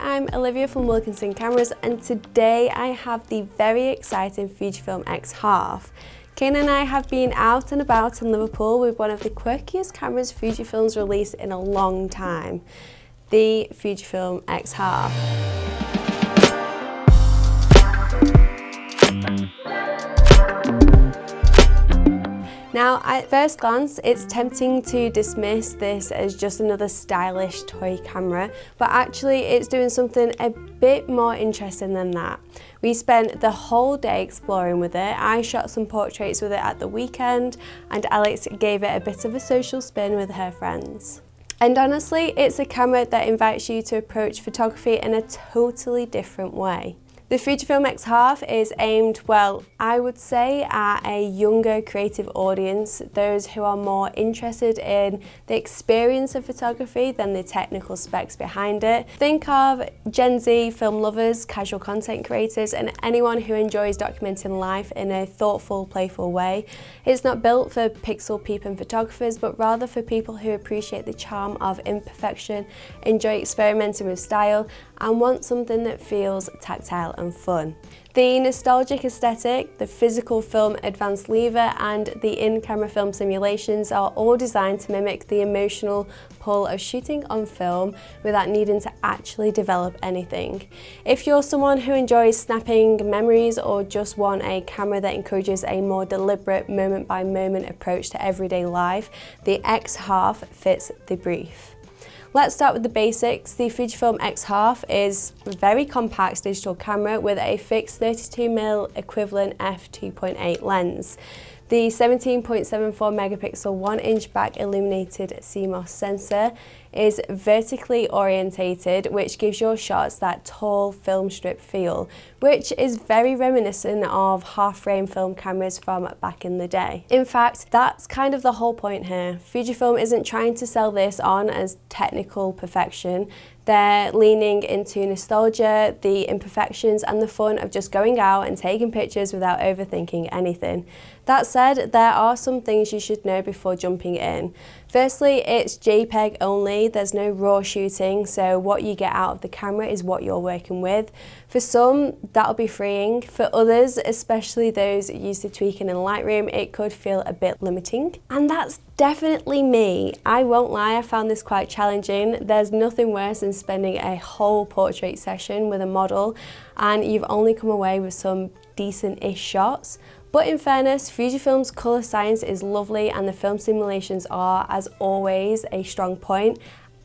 I'm Olivia from Wilkinson Cameras, and today I have the very exciting Fujifilm X Half. Kane and I have been out and about in Liverpool with one of the quirkiest cameras Fujifilm's released in a long time, the Fujifilm X Half. Now, at first glance, it's tempting to dismiss this as just another stylish toy camera, but actually it's doing something a bit more interesting than that. We spent the whole day exploring with it. I shot some portraits with it at the weekend, and Alex gave it a bit of a social spin with her friends. And honestly, it's a camera that invites you to approach photography in a totally different way. The Fujifilm X Half is aimed, well, I would say, at a younger creative audience, those who are more interested in the experience of photography than the technical specs behind it. Think of Gen Z film lovers, casual content creators, and anyone who enjoys documenting life in a thoughtful, playful way. It's not built for pixel peeping photographers, but rather for people who appreciate the charm of imperfection, enjoy experimenting with style, and want something that feels tactile and fun. The nostalgic aesthetic, the physical film advanced lever, and the in-camera film simulations are all designed to mimic the emotional pull of shooting on film without needing to actually develop anything. If you're someone who enjoys snapping memories or just want a camera that encourages a more deliberate moment-by-moment approach to everyday life, the X Half fits the brief. Let's start with the basics. The Fujifilm X Half is a very compact digital camera with a fixed 32mm equivalent f2.8 lens. The 17.74 megapixel 1-inch back illuminated CMOS sensor is vertically orientated, which gives your shots that tall film strip feel, which is very reminiscent of half-frame film cameras from back in the day. In fact, that's kind of the whole point here. Fujifilm isn't trying to sell this on as technical perfection. They're leaning into nostalgia, the imperfections, and the fun of just going out and taking pictures without overthinking anything. That said, there are some things you should know before jumping in. Firstly, it's JPEG only, there's no RAW shooting, so what you get out of the camera is what you're working with. For some, that'll be freeing. For others, especially those used to tweaking in Lightroom, it could feel a bit limiting. And that's definitely me. I won't lie, I found this quite challenging. There's nothing worse than spending a whole portrait session with a model and you've only come away with some decent-ish shots. But in fairness, Fujifilm's colour science is lovely and the film simulations are, as always, a strong point.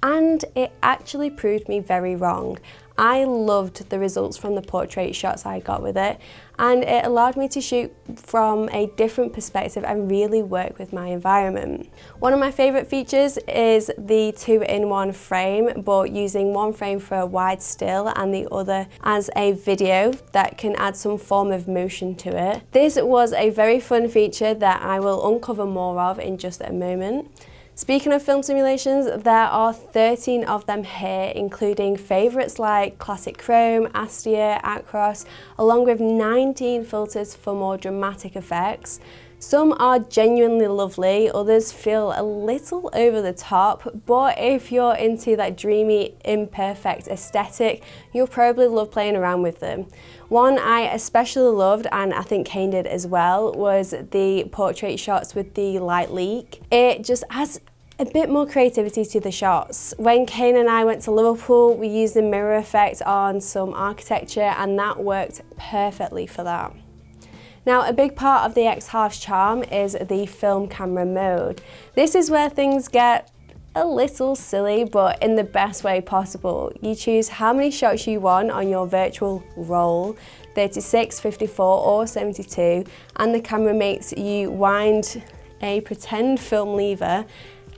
And it actually proved me very wrong. I loved the results from the portrait shots I got with it, and it allowed me to shoot from a different perspective and really work with my environment. One of my favourite features is the 2-in-1 frame, but using one frame for a wide still and the other as a video that can add some form of motion to it. This was a very fun feature that I will uncover more of in just a moment. Speaking of film simulations, there are 13 of them here, including favourites like Classic Chrome, Astia, Acros, along with 19 filters for more dramatic effects. Some are genuinely lovely, others feel a little over the top, but if you're into that dreamy, imperfect aesthetic, you'll probably love playing around with them. One I especially loved, and I think Kane did as well, was the portrait shots with the light leak. It just adds a bit more creativity to the shots. When Kane and I went to Liverpool, we used the mirror effect on some architecture and that worked perfectly for that. Now, a big part of the X Half's charm is the film camera mode. This is where things get a little silly, but in the best way possible. You choose how many shots you want on your virtual roll, 36, 54 or 72, and the camera makes you wind a pretend film lever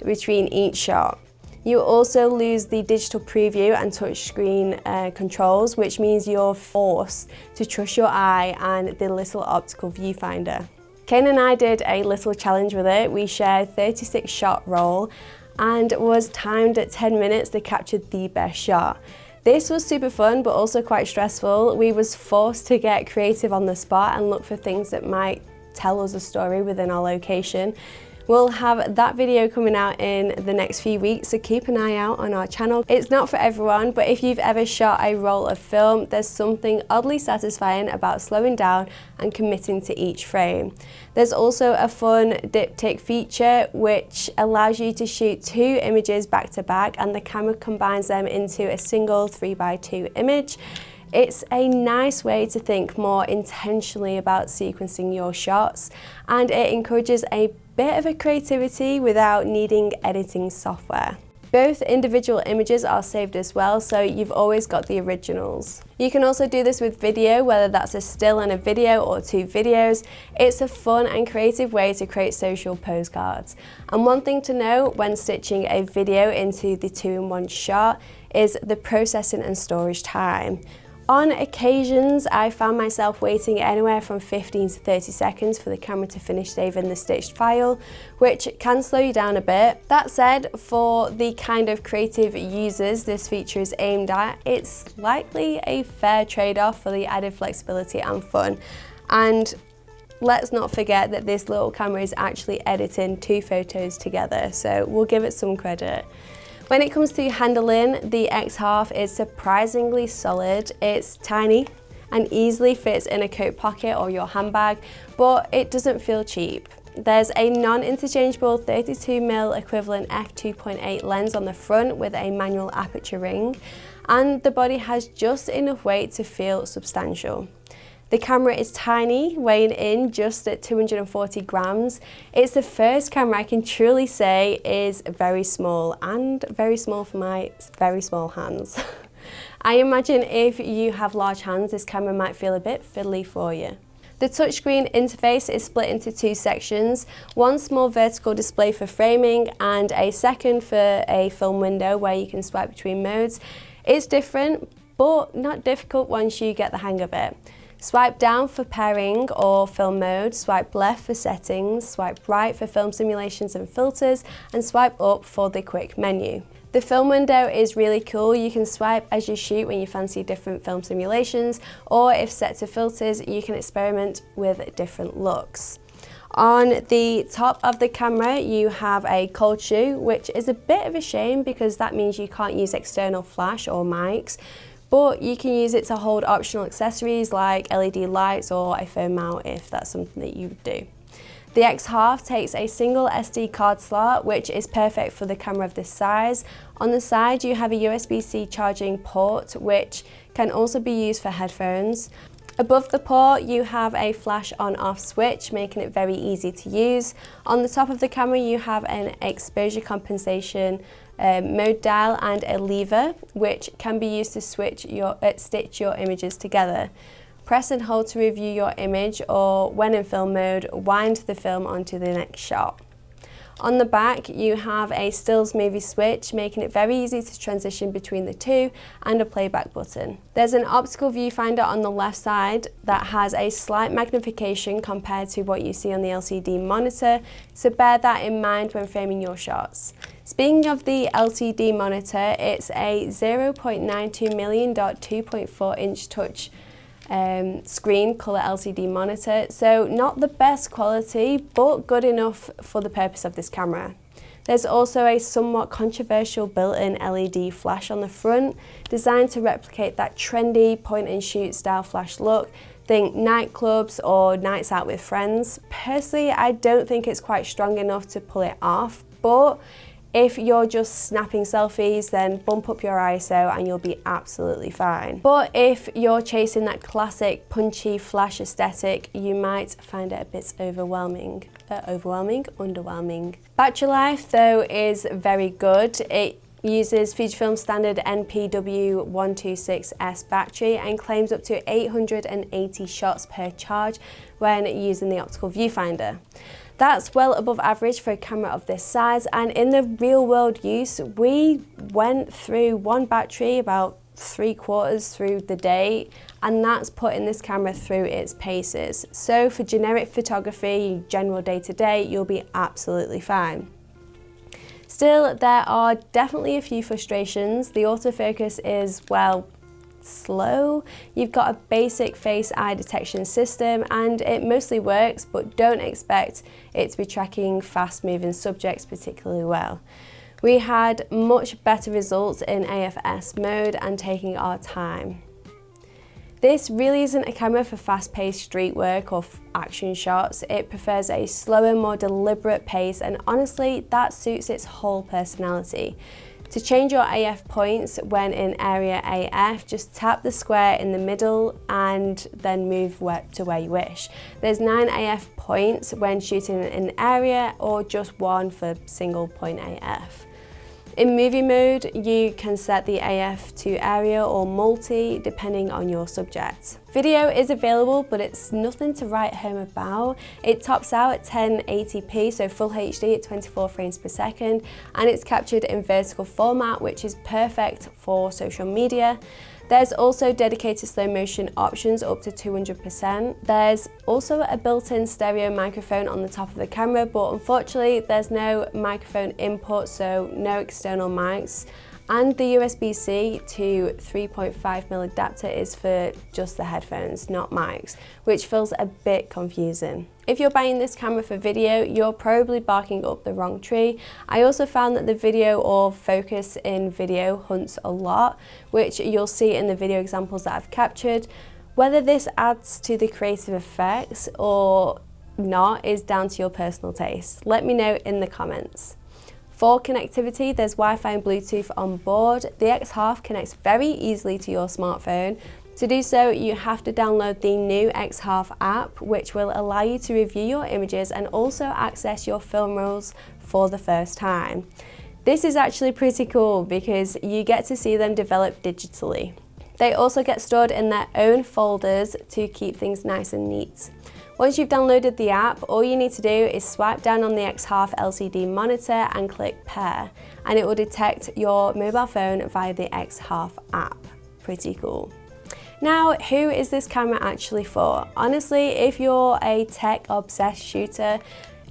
between each shot. You also lose the digital preview and touchscreen controls, which means you're forced to trust your eye and the little optical viewfinder. Kane and I did a little challenge with it. We shared 36 shot roll and was timed at 10 minutes to capture the best shot. This was super fun, but also quite stressful. We was forced to get creative on the spot and look for things that might tell us a story within our location. We'll have that video coming out in the next few weeks, so keep an eye out on our channel. It's not for everyone, but if you've ever shot a roll of film, there's something oddly satisfying about slowing down and committing to each frame. There's also a fun diptych feature which allows you to shoot 2 images back to back, and the camera combines them into a single 3x2 image. It's a nice way to think more intentionally about sequencing your shots, and it encourages a bit of a creativity without needing editing software. Both individual images are saved as well, so you've always got the originals. You can also do this with video, whether that's a still and a video or 2 videos. It's a fun and creative way to create social postcards. And one thing to note when stitching a video into the 2-in-1 shot is the processing and storage time. On occasions, I found myself waiting anywhere from 15 to 30 seconds for the camera to finish saving the stitched file, which can slow you down a bit. That said, for the kind of creative users this feature is aimed at, it's likely a fair trade-off for the added flexibility and fun. And let's not forget that this little camera is actually editing 2 photos together, so we'll give it some credit. When it comes to handling, the X Half is surprisingly solid. It's tiny and easily fits in a coat pocket or your handbag, but it doesn't feel cheap. There's a non-interchangeable 32mm equivalent f2.8 lens on the front with a manual aperture ring, and the body has just enough weight to feel substantial. The camera is tiny, weighing in just at 240 grams. It's the first camera I can truly say is very small, and very small for my very small hands. I imagine if you have large hands, this camera might feel a bit fiddly for you. The touchscreen interface is split into 2 sections, one small vertical display for framing and a second for a film window where you can swipe between modes. It's different, but not difficult once you get the hang of it. Swipe down for pairing or film mode, swipe left for settings, swipe right for film simulations and filters, and swipe up for the quick menu. The film window is really cool. You can swipe as you shoot when you fancy different film simulations, or if set to filters, you can experiment with different looks. On the top of the camera, you have a cold shoe, which is a bit of a shame because that means you can't use external flash or mics, but you can use it to hold optional accessories like LED lights or a phone mount if that's something that you do. The X Half takes a single SD card slot, which is perfect for the camera of this size. On the side, you have a USB-C charging port, which can also be used for headphones. Above the port, you have a flash on-off switch, making it very easy to use. On the top of the camera, you have an exposure compensation mode dial and a lever, which can be used to stitch your images together. Press and hold to review your image, or when in film mode, wind the film onto the next shot. On the back, you have a stills movie switch, making it very easy to transition between the 2, and a playback button. There's an optical viewfinder on the left side that has a slight magnification compared to what you see on the LCD monitor, so bear that in mind when framing your shots. Speaking of the LCD monitor, it's a 0.92mm 2.4 inch touch screen colour LCD monitor, so not the best quality, but good enough for the purpose of this camera. There's also a somewhat controversial built-in LED flash on the front, designed to replicate that trendy point-and-shoot style flash look. Think nightclubs or nights out with friends. Personally, I don't think it's quite strong enough to pull it off, but if you're just snapping selfies, then bump up your ISO and you'll be absolutely fine. But if you're chasing that classic punchy flash aesthetic, you might find it a bit overwhelming. Underwhelming. Battery life, though, is very good. It uses Fujifilm standard NPW126S battery and claims up to 880 shots per charge when using the optical viewfinder. That's well above average for a camera of this size, and in the real world use, we went through one battery about 3/4 through the day, and that's putting this camera through its paces. So for generic photography, general day-to-day, you'll be absolutely fine. Still, there are definitely a few frustrations. The autofocus is, well, slow. You've got a basic face eye detection system and it mostly works, but don't expect it to be tracking fast moving subjects particularly well. We had much better results in AFS mode and taking our time. This really isn't a camera for fast-paced street work or action shots. It prefers a slower, more deliberate pace, and honestly, that suits its whole personality. To change your AF points when in area AF, just tap the square in the middle and then move to where you wish. There's 9 AF points when shooting in area, or just 1 for single point AF. In movie mode, you can set the AF to area or multi, depending on your subject. Video is available, but it's nothing to write home about. It tops out at 1080p, so full HD at 24 frames per second, and it's captured in vertical format, which is perfect for social media. There's also dedicated slow motion options up to 200%. There's also a built-in stereo microphone on the top of the camera, but unfortunately there's no microphone input, so no external mics. And the USB-C to 3.5mm adapter is for just the headphones, not mics, which feels a bit confusing. If you're buying this camera for video, you're probably barking up the wrong tree. I also found that the video or focus in video hunts a lot, which you'll see in the video examples that I've captured. Whether this adds to the creative effects or not is down to your personal taste. Let me know in the comments. For connectivity, there's Wi-Fi and Bluetooth on board. The X Half connects very easily to your smartphone. To do so, you have to download the new X Half app, which will allow you to review your images and also access your film rolls for the first time. This is actually pretty cool because you get to see them develop digitally. They also get stored in their own folders to keep things nice and neat. Once you've downloaded the app, all you need to do is swipe down on the X Half LCD monitor and click pair, and it will detect your mobile phone via the X Half app. Pretty cool. Now, who is this camera actually for? Honestly, if you're a tech-obsessed shooter,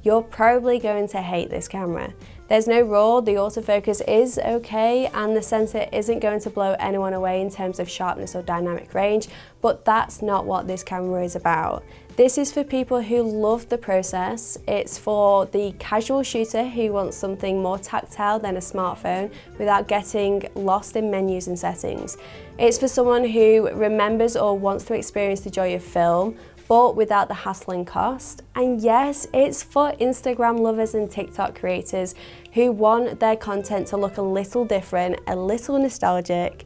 you're probably going to hate this camera. There's no RAW, the autofocus is okay, and the sensor isn't going to blow anyone away in terms of sharpness or dynamic range, but that's not what this camera is about. This is for people who love the process. It's for the casual shooter who wants something more tactile than a smartphone without getting lost in menus and settings. It's for someone who remembers or wants to experience the joy of film, but without the hassle and cost. And yes, it's for Instagram lovers and TikTok creators who want their content to look a little different, a little nostalgic.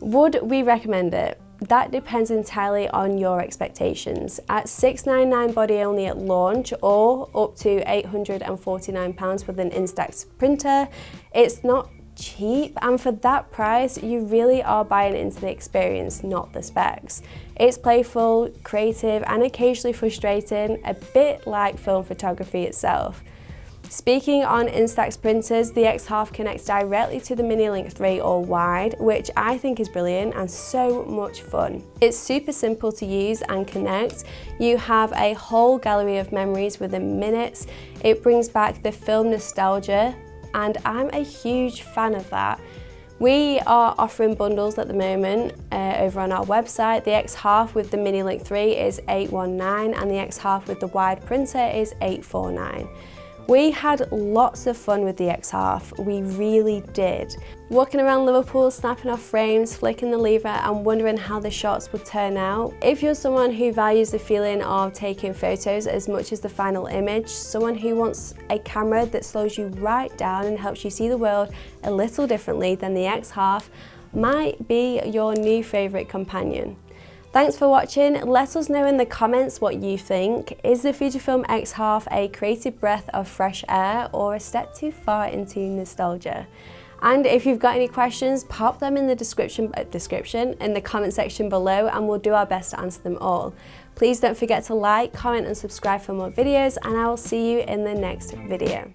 Would we recommend it? That depends entirely on your expectations. At $699 body only at launch, or up to £849 with an Instax printer, it's not cheap, and for that price you really are buying into the experience, not the specs. It's playful, creative, and occasionally frustrating, a bit like film photography itself. Speaking on Instax printers, the X Half connects directly to the Mini Link 3 or wide, which I think is brilliant and so much fun. It's super simple to use and connect. You have a whole gallery of memories within minutes. It brings back the film nostalgia, and I'm a huge fan of that. We are offering bundles at the moment over on our website. The X Half with the Mini Link 3 is $819 and the X Half with the wide printer is $849. We had lots of fun with the X Half, we really did. Walking around Liverpool, snapping off frames, flicking the lever and wondering how the shots would turn out. If you're someone who values the feeling of taking photos as much as the final image, someone who wants a camera that slows you right down and helps you see the world a little differently, then the X Half might be your new favourite companion. Thanks for watching. Let us know in the comments what you think. Is the Fujifilm X Half a creative breath of fresh air or a step too far into nostalgia? And if you've got any questions, pop them in the description in the comment section below and we'll do our best to answer them all. Please don't forget to like, comment and subscribe for more videos, and I will see you in the next video.